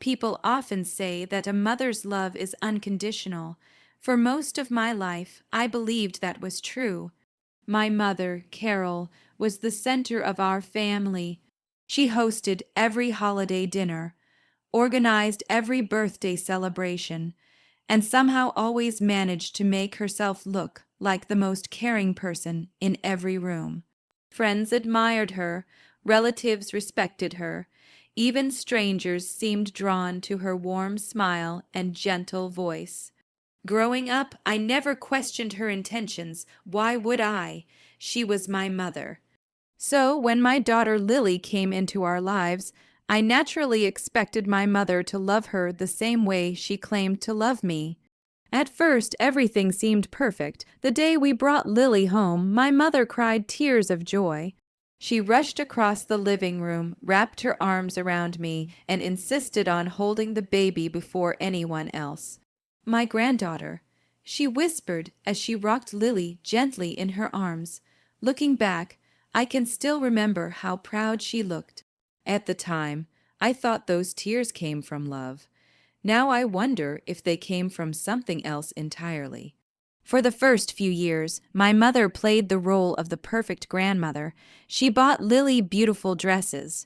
People often say that a mother's love is unconditional. For most of my life, I believed that was true. My mother, Carol, was the center of our family. She hosted every holiday dinner, organized every birthday celebration, and somehow always managed to make herself look like the most caring person in every room. Friends admired her, relatives respected her, even strangers seemed drawn to her warm smile and gentle voice. Growing up, I never questioned her intentions. Why would I? She was my mother. So, when my daughter Lily came into our lives, I naturally expected my mother to love her the same way she claimed to love me. At first, everything seemed perfect. The day we brought Lily home, my mother cried tears of joy. She rushed across the living room, wrapped her arms around me, and insisted on holding the baby before anyone else. My granddaughter, she whispered as she rocked Lily gently in her arms. Looking back, I can still remember how proud she looked. At the time, I thought those tears came from love. Now I wonder if they came from something else entirely. For the first few years, my mother played the role of the perfect grandmother. She bought Lily beautiful dresses.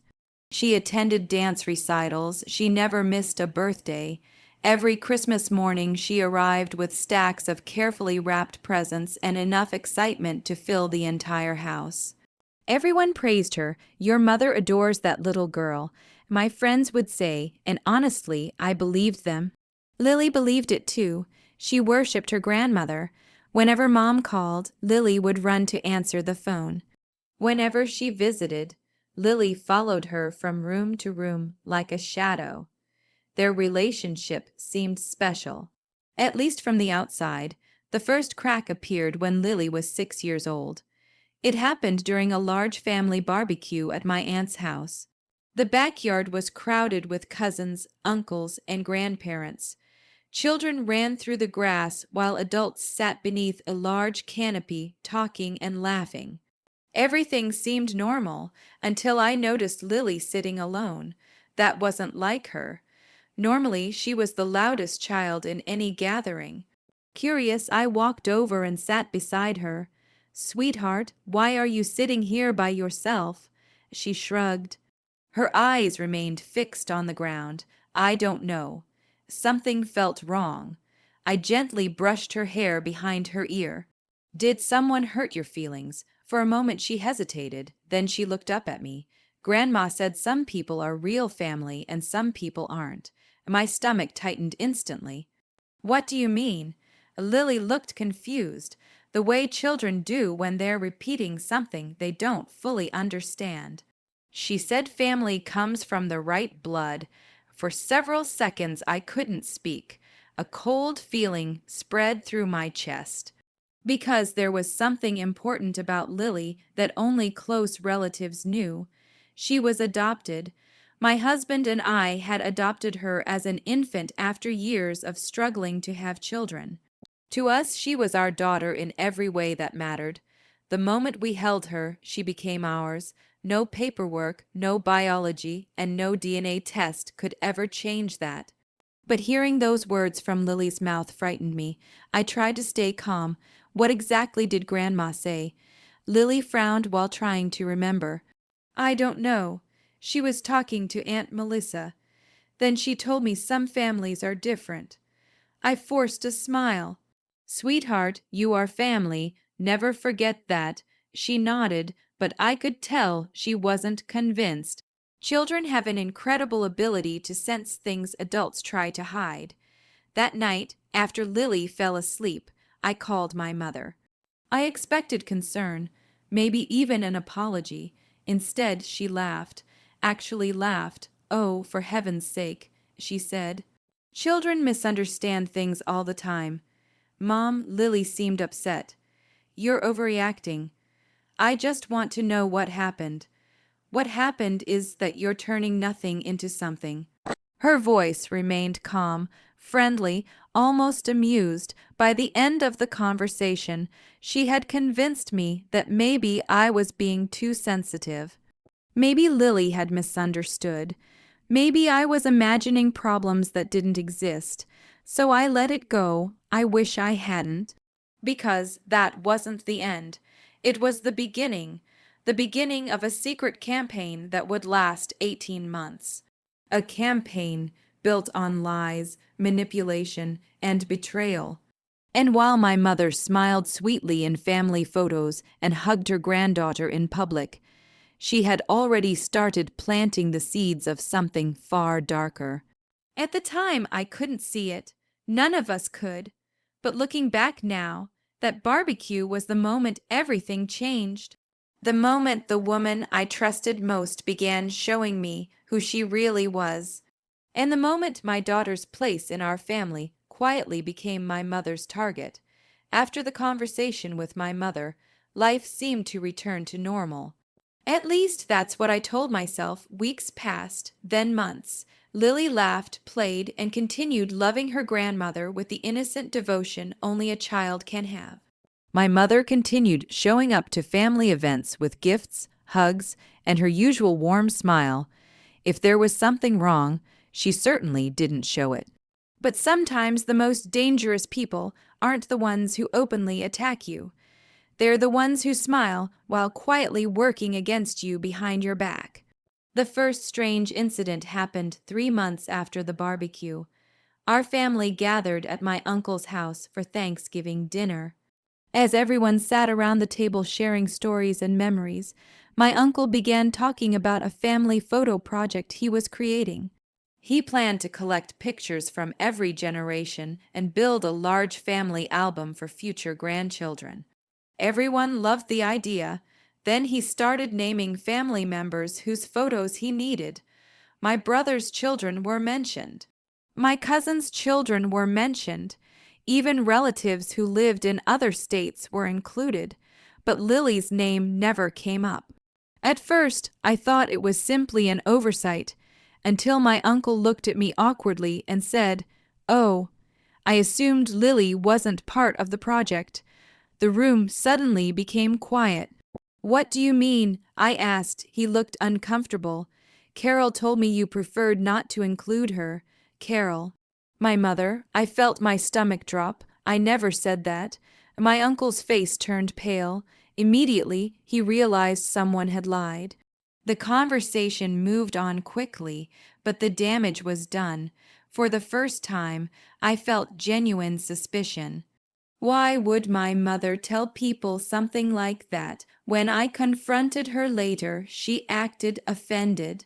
She attended dance recitals. She never missed a birthday. Every Christmas morning, she arrived with stacks of carefully wrapped presents and enough excitement to fill the entire house. Everyone praised her. "Your mother adores that little girl," my friends would say, and honestly, I believed them. Lily believed it too. She worshipped her grandmother. Whenever Mom called, Lily would run to answer the phone. Whenever she visited, Lily followed her from room to room like a shadow. Their relationship seemed special, at least from the outside. The first crack appeared when Lily was 6 years old. It happened during a large family barbecue at my aunt's house. The backyard was crowded with cousins, uncles, and grandparents. Children ran through the grass while adults sat beneath a large canopy talking and laughing. Everything seemed normal until I noticed Lily sitting alone. That wasn't like her. Normally, she was the loudest child in any gathering. Curious, I walked over and sat beside her. "Sweetheart, why are you sitting here by yourself?" She shrugged. Her eyes remained fixed on the ground. I don't know. Something felt wrong. I gently brushed her hair behind her ear. "Did someone hurt your feelings?" For a moment she hesitated. Then she looked up at me. "Grandma said some people are real family and some people aren't." My stomach tightened instantly. "What do you mean?" Lily looked confused, the way children do when they're repeating something they don't fully understand. She said family comes from the right blood. For several seconds I couldn't speak. A cold feeling spread through my chest. Because there was something important about Lily that only close relatives knew. She was adopted. My husband and I had adopted her as an infant after years of struggling to have children. To us, she was our daughter in every way that mattered. The moment we held her, she became ours. No paperwork, no biology, and no DNA test could ever change that. But hearing those words from Lily's mouth frightened me. I tried to stay calm. What exactly did Grandma say? Lily frowned while trying to remember. "I don't know. She was talking to Aunt Melissa. Then she told me some families are different." I forced a smile. "Sweetheart, you are family. Never forget that." She nodded, but I could tell she wasn't convinced. Children have an incredible ability to sense things adults try to hide. That night, after Lily fell asleep, I called my mother. I expected concern, maybe even an apology. Instead, she laughed. Actually laughed. "Oh, for heaven's sake," she said. "Children misunderstand things all the time." "Mom," Lily seemed upset. "You're overreacting. I just want to know what happened." "What happened is that you're turning nothing into something." Her voice remained calm, friendly, almost amused. By the end of the conversation, she had convinced me that maybe I was being too sensitive. Maybe Lily had misunderstood. Maybe I was imagining problems that didn't exist, so I let it go. I wish I hadn't. Because that wasn't the end. It was the beginning of a secret campaign that would last 18 months. A campaign built on lies, manipulation, and betrayal. And while my mother smiled sweetly in family photos and hugged her granddaughter in public, she had already started planting the seeds of something far darker. At the time, I couldn't see it. None of us could. But looking back now, that barbecue was the moment everything changed. The moment the woman I trusted most began showing me who she really was. And the moment my daughter's place in our family quietly became my mother's target. After the conversation with my mother, life seemed to return to normal. At least that's what I told myself. Weeks passed, then months. Lily laughed, played, and continued loving her grandmother with the innocent devotion only a child can have. My mother continued showing up to family events with gifts, hugs, and her usual warm smile. If there was something wrong, she certainly didn't show it. But sometimes the most dangerous people aren't the ones who openly attack you. They're the ones who smile while quietly working against you behind your back. The first strange incident happened 3 months after the barbecue. Our family gathered at my uncle's house for Thanksgiving dinner. As everyone sat around the table sharing stories and memories, my uncle began talking about a family photo project he was creating. He planned to collect pictures from every generation and build a large family album for future grandchildren. Everyone loved the idea. Then he started naming family members whose photos he needed. My brother's children were mentioned. My cousin's children were mentioned. Even relatives who lived in other states were included, but Lily's name never came up. At first, I thought it was simply an oversight, until my uncle looked at me awkwardly and said, "Oh, I assumed Lily wasn't part of the project." The room suddenly became quiet. "What do you mean?" I asked. He looked uncomfortable. "Carol told me you preferred not to include her." Carol. My mother. I felt my stomach drop. "I never said that." My uncle's face turned pale. Immediately, he realized someone had lied. The conversation moved on quickly, but the damage was done. For the first time, I felt genuine suspicion. Why would my mother tell people something like that? When I confronted her later, she acted offended.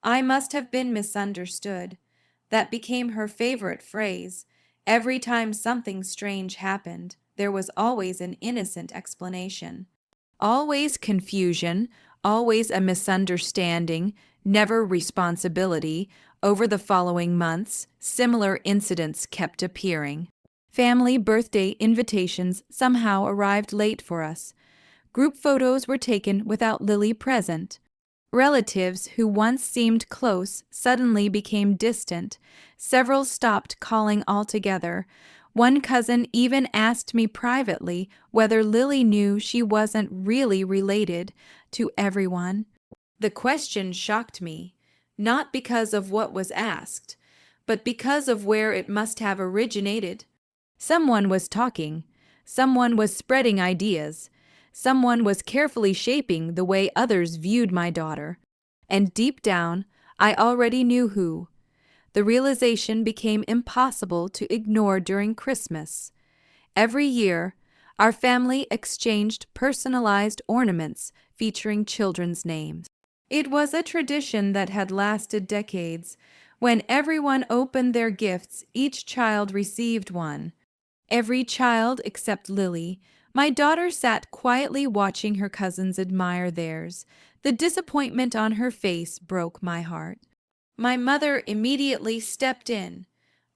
I must have been misunderstood. That became her favorite phrase. Every time something strange happened, there was always an innocent explanation. Always confusion, always a misunderstanding, never responsibility. Over the following months, similar incidents kept appearing. Family birthday invitations somehow arrived late for us. Group photos were taken without Lily present. Relatives who once seemed close suddenly became distant. Several stopped calling altogether. One cousin even asked me privately whether Lily knew she wasn't really related to everyone. The question shocked me, not because of what was asked, but because of where it must have originated. Someone was talking. Someone was spreading ideas. Someone was carefully shaping the way others viewed my daughter. And deep down, I already knew who. The realization became impossible to ignore during Christmas. Every year, our family exchanged personalized ornaments featuring children's names. It was a tradition that had lasted decades. When everyone opened their gifts, each child received one. Every child except Lily. My daughter sat quietly watching her cousins admire theirs. The disappointment on her face broke my heart. My mother immediately stepped in.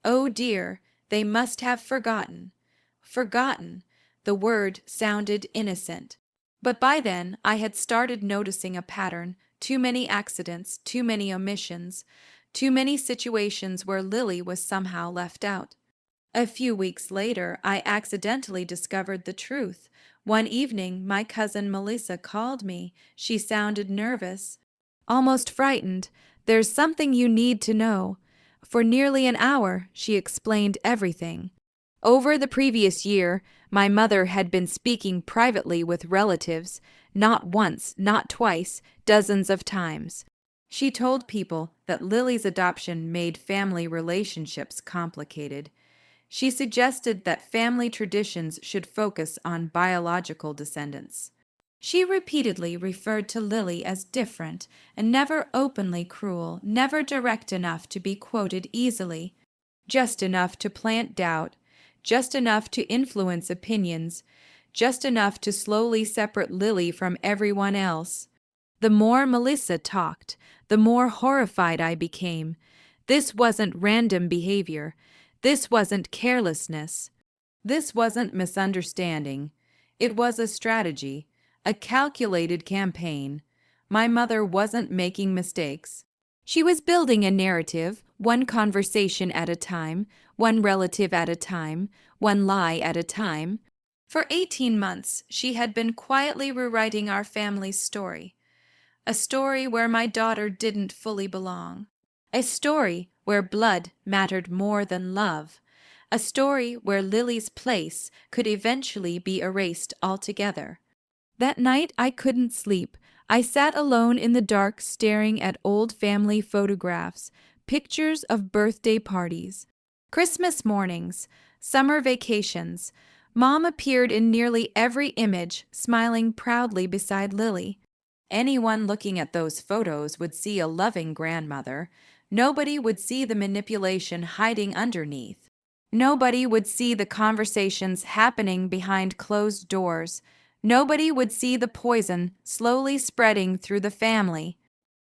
"Oh dear, they must have forgotten." Forgotten. The word sounded innocent. But by then I had started noticing a pattern. Too many accidents, too many omissions, too many situations where Lily was somehow left out. A few weeks later, I accidentally discovered the truth. One evening, my cousin Melissa called me. She sounded nervous, almost frightened. There's something you need to know. For nearly an hour, she explained everything. Over the previous year, my mother had been speaking privately with relatives, not once, not twice, dozens of times. She told people that Lily's adoption made family relationships complicated. She suggested that family traditions should focus on biological descendants. She repeatedly referred to Lily as different and never openly cruel, never direct enough to be quoted easily, just enough to plant doubt, just enough to influence opinions, just enough to slowly separate Lily from everyone else. The more Melissa talked, the more horrified I became. This wasn't random behavior. This wasn't carelessness. This wasn't misunderstanding. It was a strategy, a calculated campaign. My mother wasn't making mistakes. She was building a narrative, one conversation at a time, one relative at a time, one lie at a time. For 18 months, she had been quietly rewriting our family's story. A story where my daughter didn't fully belong. A story where blood mattered more than love. A story where Lily's place could eventually be erased altogether. That night I couldn't sleep. I sat alone in the dark staring at old family photographs, pictures of birthday parties, Christmas mornings, summer vacations. Mom appeared in nearly every image, smiling proudly beside Lily. Anyone looking at those photos would see a loving grandmother. Nobody would see the manipulation hiding underneath. Nobody would see the conversations happening behind closed doors. Nobody would see the poison slowly spreading through the family.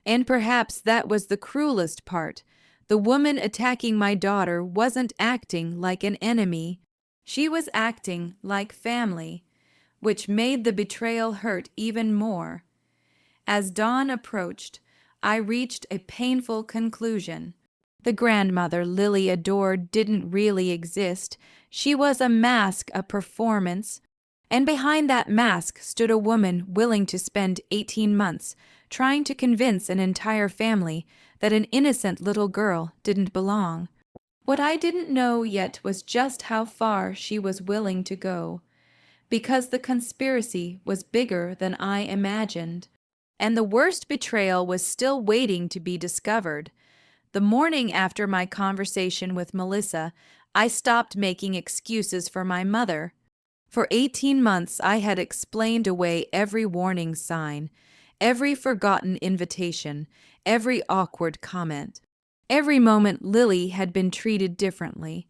And perhaps that was the cruelest part. The woman attacking my daughter wasn't acting like an enemy. She was acting like family, which made the betrayal hurt even more. As dawn approached, I reached a painful conclusion. The grandmother Lily adored didn't really exist. She was a mask, a performance. And behind that mask stood a woman willing to spend 18 months trying to convince an entire family that an innocent little girl didn't belong. What I didn't know yet was just how far she was willing to go, because the conspiracy was bigger than I imagined. And the worst betrayal was still waiting to be discovered. The morning after my conversation with Melissa, I stopped making excuses for my mother. For 18 months, I had explained away every warning sign, every forgotten invitation, every awkward comment. Every moment Lily had been treated differently.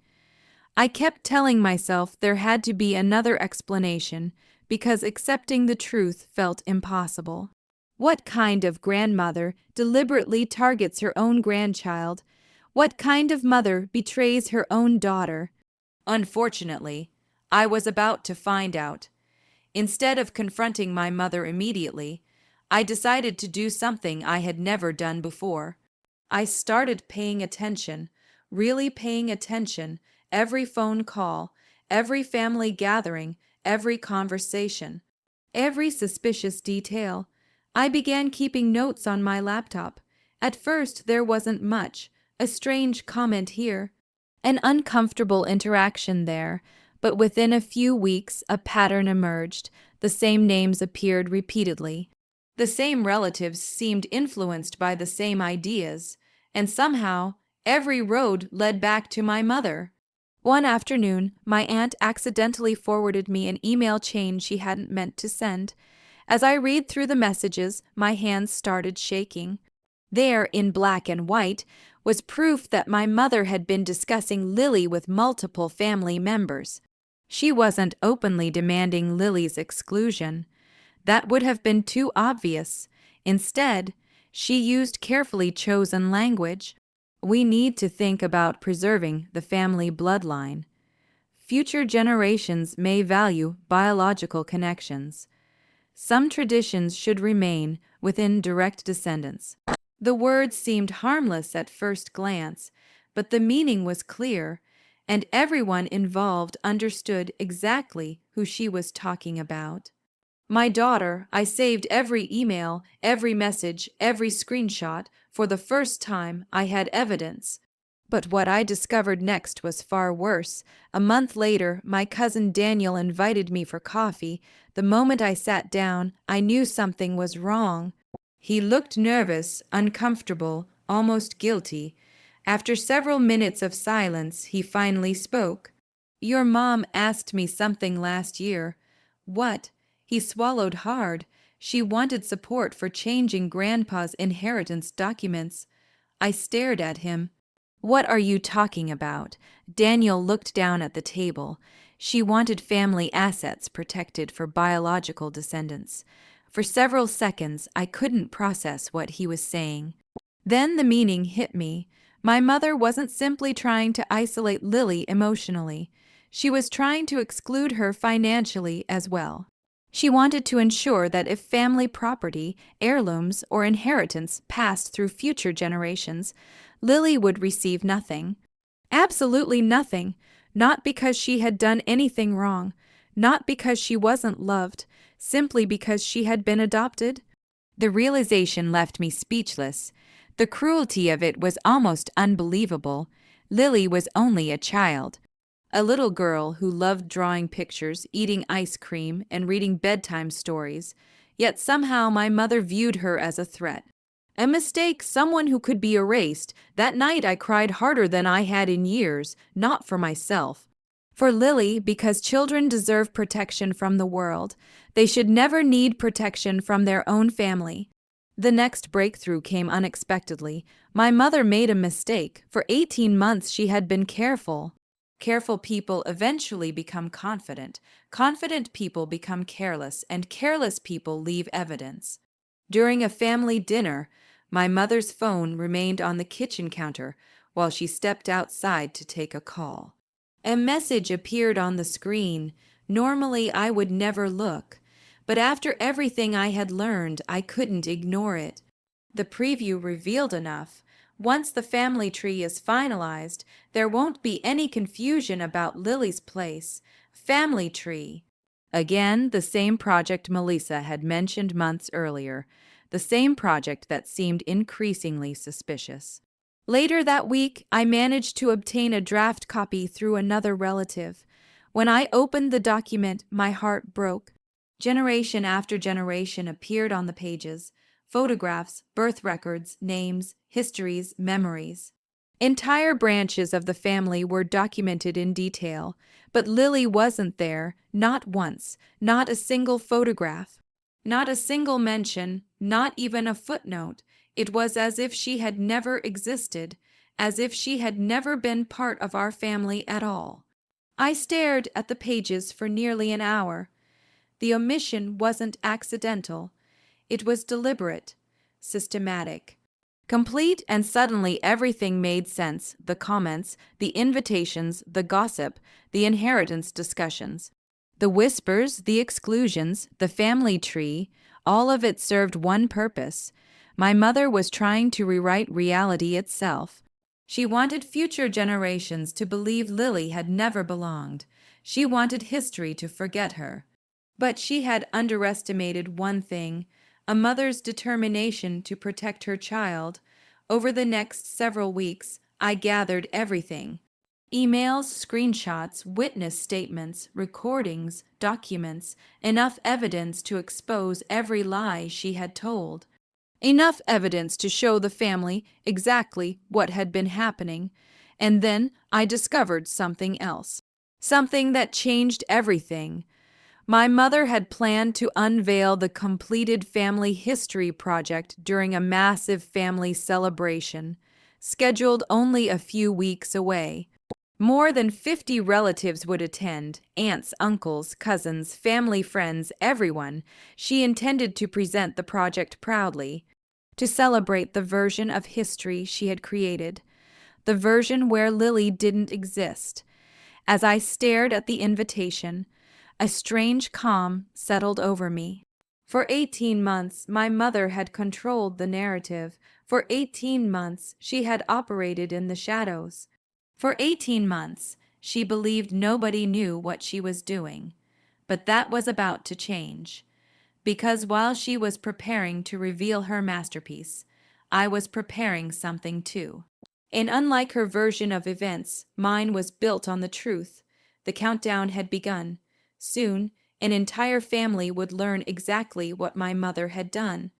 I kept telling myself there had to be another explanation because accepting the truth felt impossible. What kind of grandmother deliberately targets her own grandchild? What kind of mother betrays her own daughter? Unfortunately, I was about to find out. Instead of confronting my mother immediately, I decided to do something I had never done before. I started paying attention, really paying attention, every phone call, every family gathering, every conversation, every suspicious detail. I began keeping notes on my laptop. At first, there wasn't much, a strange comment here, an uncomfortable interaction there, but within a few weeks, a pattern emerged. The same names appeared repeatedly. The same relatives seemed influenced by the same ideas, and somehow, every road led back to my mother. One afternoon, my aunt accidentally forwarded me an email chain she hadn't meant to send. As I read through the messages, my hands started shaking. There, in black and white, was proof that my mother had been discussing Lily with multiple family members. She wasn't openly demanding Lily's exclusion. That would have been too obvious. Instead, she used carefully chosen language. We need to think about preserving the family bloodline. Future generations may value biological connections. Some traditions should remain within direct descendants. The words seemed harmless at first glance, but the meaning was clear, and everyone involved understood exactly who she was talking about. My daughter, I saved every email, every message, every screenshot For the first time, I had evidence. But what I discovered next was far worse. A month later, my cousin Daniel invited me for coffee. The moment I sat down, I knew something was wrong. He looked nervous, uncomfortable, almost guilty. After several minutes of silence, he finally spoke. "Your mom asked me something last year." "What?" He swallowed hard. "She wanted support for changing Grandpa's inheritance documents." I stared at him. "What are you talking about?" Daniel looked down at the table. "She wanted family assets protected for biological descendants." For several seconds, I couldn't process what he was saying. Then the meaning hit me. My mother wasn't simply trying to isolate Lily emotionally. She was trying to exclude her financially as well. She wanted to ensure that if family property, heirlooms, or inheritance passed through future generations, Lily would receive nothing. Absolutely nothing. Not because she had done anything wrong, not because she wasn't loved, simply because she had been adopted. The realization left me speechless. The cruelty of it was almost unbelievable. Lily was only a child. A little girl who loved drawing pictures, eating ice cream, and reading bedtime stories, yet somehow my mother viewed her as a threat. A mistake, someone who could be erased. That night I cried harder than I had in years, not for myself. For Lily, because children deserve protection from the world. They should never need protection from their own family. The next breakthrough came unexpectedly. My mother made a mistake. For 18 months she had been careful. Careful people eventually become confident. Confident people become careless, and careless people leave evidence. During a family dinner, my mother's phone remained on the kitchen counter while she stepped outside to take a call. A message appeared on the screen. Normally, I would never look, but after everything I had learned, I couldn't ignore it. The preview revealed enough. Once the family tree is finalized, there won't be any confusion about Lily's place. Family tree. Again, the same project Melissa had mentioned months earlier, the same project that seemed increasingly suspicious. Later that week, I managed to obtain a draft copy through another relative. When I opened the document, my heart broke. Generation after generation appeared on the pages. Photographs, birth records, names, histories, memories. Entire branches of the family were documented in detail, but Lily wasn't there, not once, not a single photograph, not a single mention, not even a footnote. It was as if she had never existed, as if she had never been part of our family at all. I stared at the pages for nearly an hour. The omission wasn't accidental. It was deliberate, systematic. Complete, and suddenly everything made sense: the comments, the invitations, the gossip, the inheritance discussions. The whispers, the exclusions, the family tree, all of it served one purpose. My mother was trying to rewrite reality itself. She wanted future generations to believe Lily had never belonged. She wanted history to forget her. But she had underestimated one thing: a mother's determination to protect her child. Over the next several weeks, I gathered everything: emails, screenshots, witness statements, recordings, documents, enough evidence to expose every lie she had told. Enough evidence to show the family exactly what had been happening. And then I discovered something else. Something that changed everything. My mother had planned to unveil the completed family history project during a massive family celebration, scheduled only a few weeks away. More than 50 relatives would attend: aunts, uncles, cousins, family friends, everyone. She intended to present the project proudly, to celebrate the version of history she had created, the version where Lily didn't exist. As I stared at the invitation, a strange calm settled over me. For 18 months, my mother had controlled the narrative. For 18 months, she had operated in the shadows. For 18 months, she believed nobody knew what she was doing. But that was about to change. Because while she was preparing to reveal her masterpiece, I was preparing something too. And unlike her version of events, mine was built on the truth. The countdown had begun. Soon, an entire family would learn exactly what my mother had done.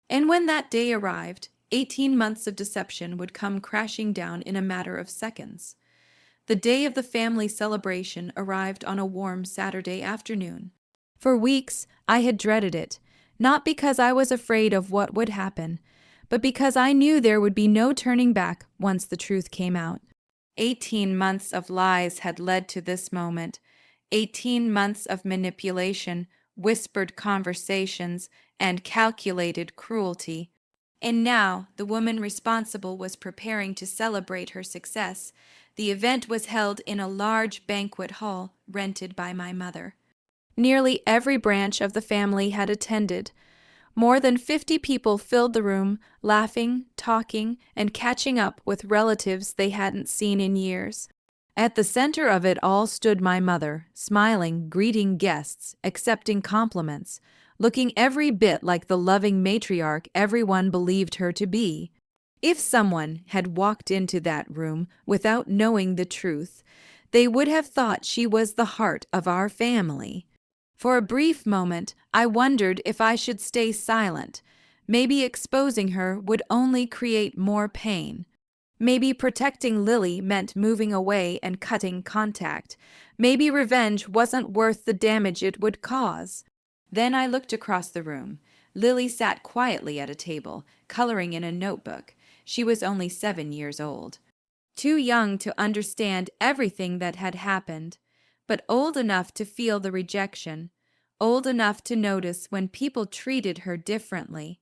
And when that day arrived, 18 months of deception would come crashing down in a matter of seconds. The day of the family celebration arrived on a warm Saturday afternoon. For weeks, I had dreaded it, not because I was afraid of what would happen, but because I knew there would be no turning back once the truth came out. 18 months of lies had led to this moment. 18 months of manipulation, whispered conversations, and calculated cruelty. And now the woman responsible was preparing to celebrate her success. The event was held in a large banquet hall rented by my mother. Nearly every branch of the family had attended. More than 50 people filled the room, laughing, talking, and catching up with relatives they hadn't seen in years. At the center of it all stood my mother, smiling, greeting guests, accepting compliments, looking every bit like the loving matriarch everyone believed her to be. If someone had walked into that room without knowing the truth, they would have thought she was the heart of our family. For a brief moment, I wondered if I should stay silent. Maybe exposing her would only create more pain. Maybe protecting Lily meant moving away and cutting contact. Maybe revenge wasn't worth the damage it would cause. Then I looked across the room. Lily sat quietly at a table, coloring in a notebook. She was only 7 years old. Too young to understand everything that had happened, but old enough to feel the rejection, old enough to notice when people treated her differently,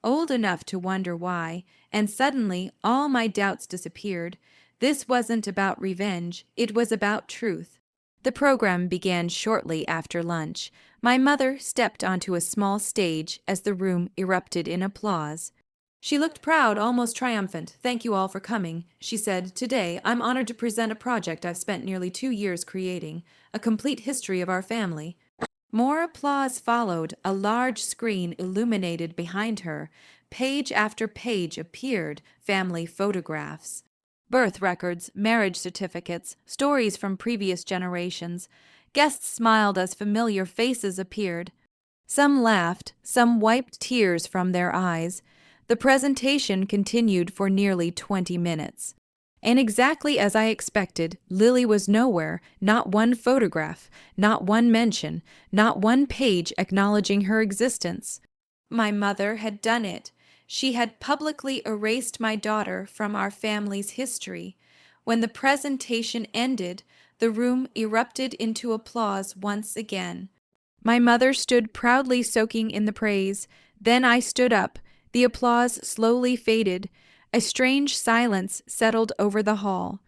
old enough to wonder why, and suddenly all my doubts disappeared. This wasn't about revenge, it was about truth. The program began shortly after lunch. My mother stepped onto a small stage as the room erupted in applause. She looked proud, almost triumphant. "Thank you all for coming," she said. "Today, I'm honored to present a project I've spent nearly 2 years creating, a complete history of our family." More applause followed. A large screen illuminated behind her. Page after page appeared, family photographs, birth records, marriage certificates, stories from previous generations. Guests smiled as familiar faces appeared. Some laughed, some wiped tears from their eyes. The presentation continued for nearly 20 minutes. And exactly as I expected, Lily was nowhere, not one photograph, not one mention, not one page acknowledging her existence. My mother had done it. She had publicly erased my daughter from our family's history. When the presentation ended, the room erupted into applause once again. My mother stood proudly soaking in the praise. Then I stood up. The applause slowly faded. A strange silence settled over the hall.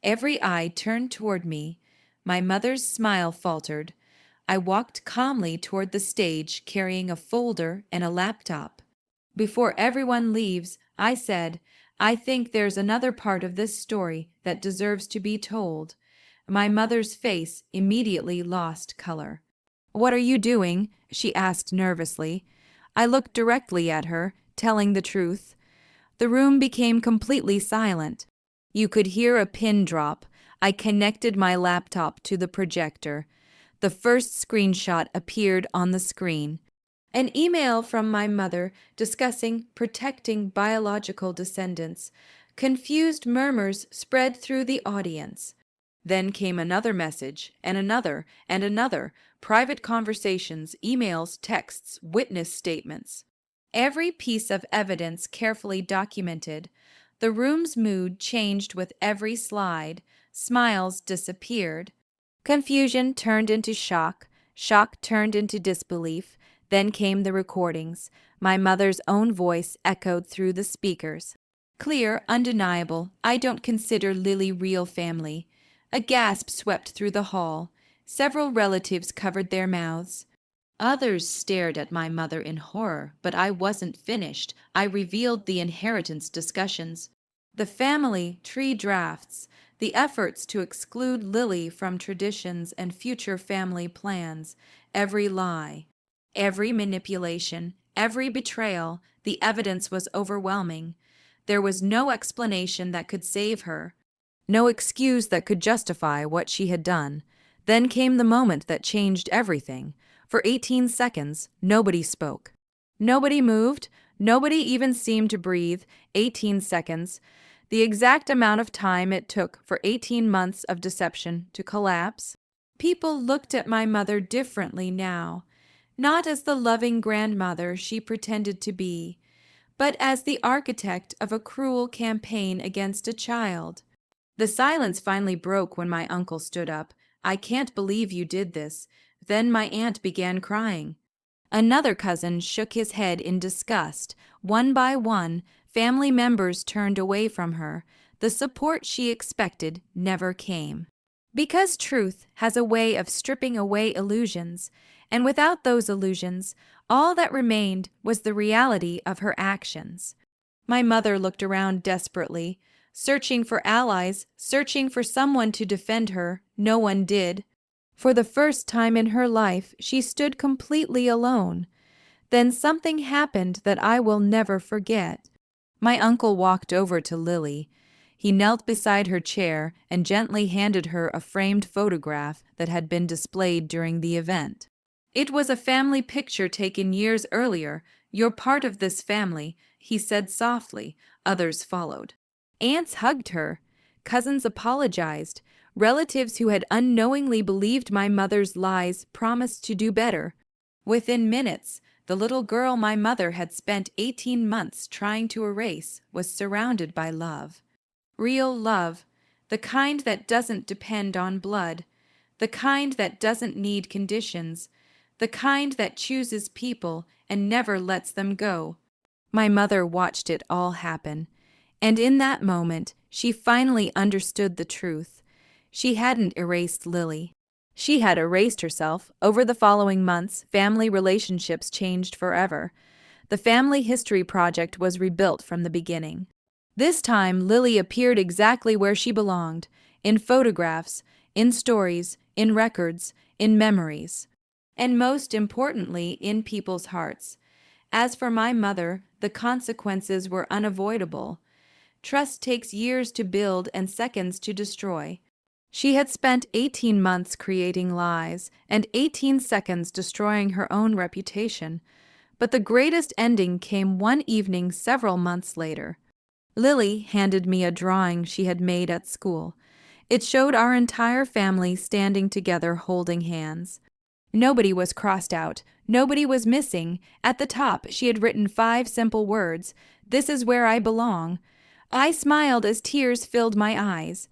Every eye turned toward me. My mother's smile faltered. I walked calmly toward the stage, carrying a folder and a laptop. "Before everyone leaves," I said, "I think there's another part of this story that deserves to be told." My mother's face immediately lost color. "What are you doing?" she asked nervously. I looked directly at her, telling the truth. The room became completely silent. You could hear a pin drop. I connected my laptop to the projector. The first screenshot appeared on the screen. An email from my mother discussing protecting biological descendants. Confused murmurs spread through the audience. Then came another message, and another, and another. Private conversations, emails, texts, witness statements. Every piece of evidence carefully documented. The room's mood changed with every slide. Smiles disappeared. Confusion turned into shock. Shock turned into disbelief. Then came the recordings. My mother's own voice echoed through the speakers. Clear, undeniable. "I don't consider Lily real family." A gasp swept through the hall. Several relatives covered their mouths. Others stared at my mother in horror, but I wasn't finished. I revealed the inheritance discussions, the family tree drafts, the efforts to exclude Lily from traditions and future family plans, every lie, every manipulation, every betrayal. The evidence was overwhelming. There was no explanation that could save her, no excuse that could justify what she had done. Then came the moment that changed everything. For 18 seconds, nobody spoke. Nobody moved, nobody even seemed to breathe. 18 seconds, the exact amount of time it took for 18 months of deception to collapse. People looked at my mother differently now, not as the loving grandmother she pretended to be, but as the architect of a cruel campaign against a child. The silence finally broke when my uncle stood up. "I can't believe you did this." Then my aunt began crying. Another cousin shook his head in disgust. One by one, family members turned away from her. The support she expected never came. Because truth has a way of stripping away illusions, and without those illusions, all that remained was the reality of her actions. My mother looked around desperately, searching for allies, searching for someone to defend her. No one did. For the first time in her life, she stood completely alone. Then something happened that I will never forget. My uncle walked over to Lily. He knelt beside her chair and gently handed her a framed photograph that had been displayed during the event. "It was a family picture taken years earlier. You're part of this family," he said softly. Others followed. Aunts hugged her. Cousins apologized. Relatives who had unknowingly believed my mother's lies promised to do better. Within minutes, the little girl my mother had spent 18 months trying to erase was surrounded by love. Real love, the kind that doesn't depend on blood, the kind that doesn't need conditions, the kind that chooses people and never lets them go. My mother watched it all happen, and in that moment, she finally understood the truth. She hadn't erased Lily. She had erased herself. Over the following months, family relationships changed forever. The Family History Project was rebuilt from the beginning. This time, Lily appeared exactly where she belonged, in photographs, in stories, in records, in memories, and most importantly, in people's hearts. As for my mother, the consequences were unavoidable. Trust takes years to build and seconds to destroy. She had spent 18 months creating lies and 18 seconds destroying her own reputation. But the greatest ending came one evening several months later. Lily handed me a drawing she had made at school. It showed our entire family standing together holding hands. Nobody was crossed out. Nobody was missing. At the top, she had written 5 simple words: "This is where I belong." I smiled as tears filled my eyes.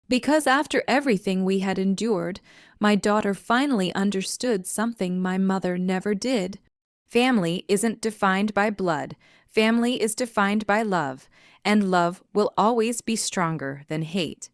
Because after everything we had endured, my daughter finally understood something my mother never did. Family isn't defined by blood. Family is defined by love, and love will always be stronger than hate.